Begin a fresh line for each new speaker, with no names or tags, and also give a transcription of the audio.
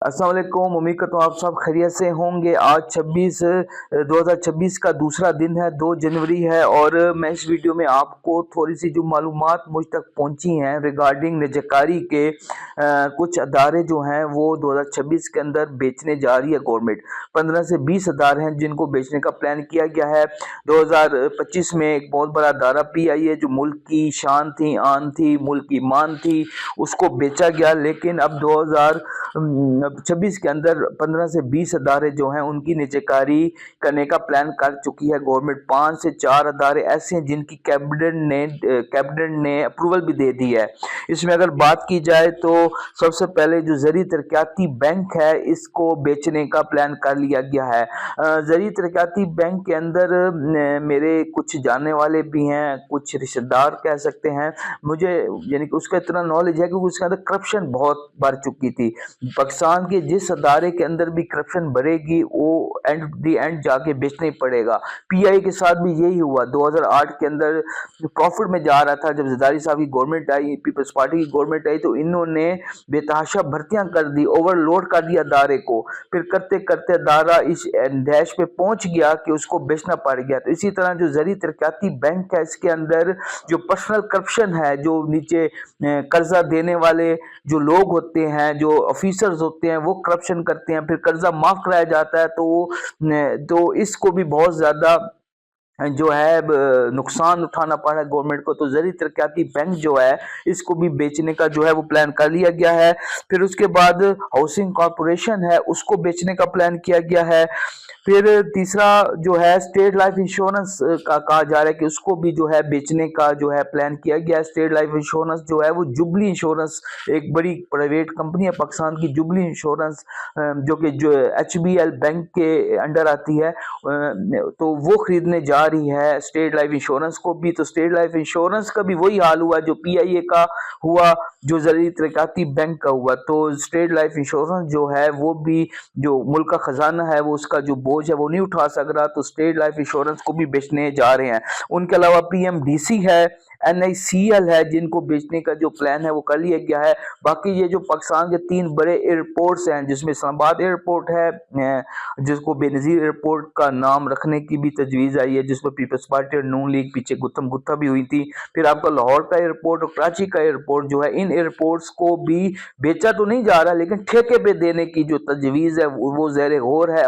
अस्सलाम वालेकुम। उम्मीद करता हूँ आप सब खैरियत से होंगे। आज 2026 का दूसरा दिन है, 2 जनवरी है, और मैं इस वीडियो में आपको थोड़ी सी जो मालूमात मुझ तक पहुंची हैं रिगार्डिंग निजकारी के कुछ अदारे जो हैं वो 2026 के अंदर बेचने जा रही है गवर्नमेंट। 15 से 20 अदारे हैं जिनको बेचने का प्लान किया गया है। 2025 में एक बहुत बड़ा अदारा PIA है जो मुल्क की शान थी, आन थी, मुल्क की मान थी, उसको बेचा गया। लेकिन अब 2026 के अंदर 15 से 20 अदारे जो हैं उनकी निजकारी करने का प्लान कर चुकी है गवर्नमेंट। 5 से 4 अदारे ऐसे हैं जिनकी कैबिनेट ने अप्रूवल भी दे दी है। इसमें अगर बात की जाए तो सबसे पहले जो ज़री तरक्याती बैंक है इसको बेचने का प्लान कर लिया गया है। ज़री तरक्याती बैंक के अंदर मेरे कुछ जानने वाले भी हैं, कुछ रिश्तेदार कह सकते हैं। मुझे यानी कि उसका इतना नॉलेज है कि उसके अंदर करप्शन बहुत बढ़ चुकी थी। पाकिस्तान के जिस अदारे के अंदर भी करप्शन बढ़ेगी वो एंड जाके बेचना ही पड़ेगा। PI के साथ भी यही हुआ। 2008 के अंदर प्रॉफिट में जा रहा था, जब जरदारी साहब की गवर्नमेंट आई, पीपल्स पार्टी की गवर्नमेंट आई, तो इन्होंने बेतहाशा भर्तियां कर दी, ओवरलोड कर दिया अदारे को। फिर करते करते अदारा इस डैश पे पहुंच गया कि उसको बेचना पड़ गया। तो इसी तरह जो ज़री तरक्याती बैंक है इसके अंदर जो पर्सनल करप्शन है, जो नीचे कर्जा देने वाले जो लोग होते हैं, जो ऑफिसर्स होते हैं, वो करप्शन करते हैं, फिर कर्जा माफ कराया जाता है। तो इसको भी बहुत ज्यादा जो है नुकसान उठाना पड़ा गवर्नमेंट को। तो ज़री तरक्याती बैंक जो है इसको भी बेचने का जो है वो प्लान कर लिया गया है। फिर उसके बाद हाउसिंग कॉर्पोरेशन है उसको बेचने का प्लान किया गया है। फिर तीसरा जो है स्टेट लाइफ इंश्योरेंस का कहा जा रहा है कि उसको भी जो है बेचने का जो है प्लान किया गया है। स्टेट लाइफ इंश्योरेंस जो है वो जुबली इंश्योरेंस, एक बड़ी प्राइवेट कंपनी है पाकिस्तान की, जुबली इंश्योरेंस, जो कि जो HBL बैंक के अंडर आती है, तो वो खरीदने जा रही है स्टेट लाइफ इंश्योरेंस को भी। तो स्टेट लाइफ इंश्योरेंस का भी वही हाल हुआ जो PIA का हुआ, जो ज़री तरक्याती बैंक का हुआ। तो स्टेट लाइफ इंश्योरेंस जो है वो भी, जो मुल्क का खजाना है वो उसका जो बोझ है वो नहीं उठा सक रहा, तो स्टेट लाइफ इंश्योरेंस को भी बेचने जा रहे हैं। उनके अलावा PMDC है, NICL है, जिनको बेचने का जो प्लान है वो कर लिया गया है। बाकी ये जो पाकिस्तान के 3 बड़े एयरपोर्ट्स हैं, जिसमें इस्लामाबाद एयरपोर्ट है, जिसको बेनज़ीर एयरपोर्ट का नाम रखने की भी तजवीज़ आई है, जिसमें पीपल्स पार्टी और नून लीग पीछे गुत्थम गुत्था भी हुई थी। फिर आपका लाहौर का एयरपोर्ट और कराची का एयरपोर्ट जो है, इन एयरपोर्ट्स को भी बेचा तो नहीं जा रहा लेकिन ठेके पे देने की जो तजवीज़ है वो ज़ेर गौर है।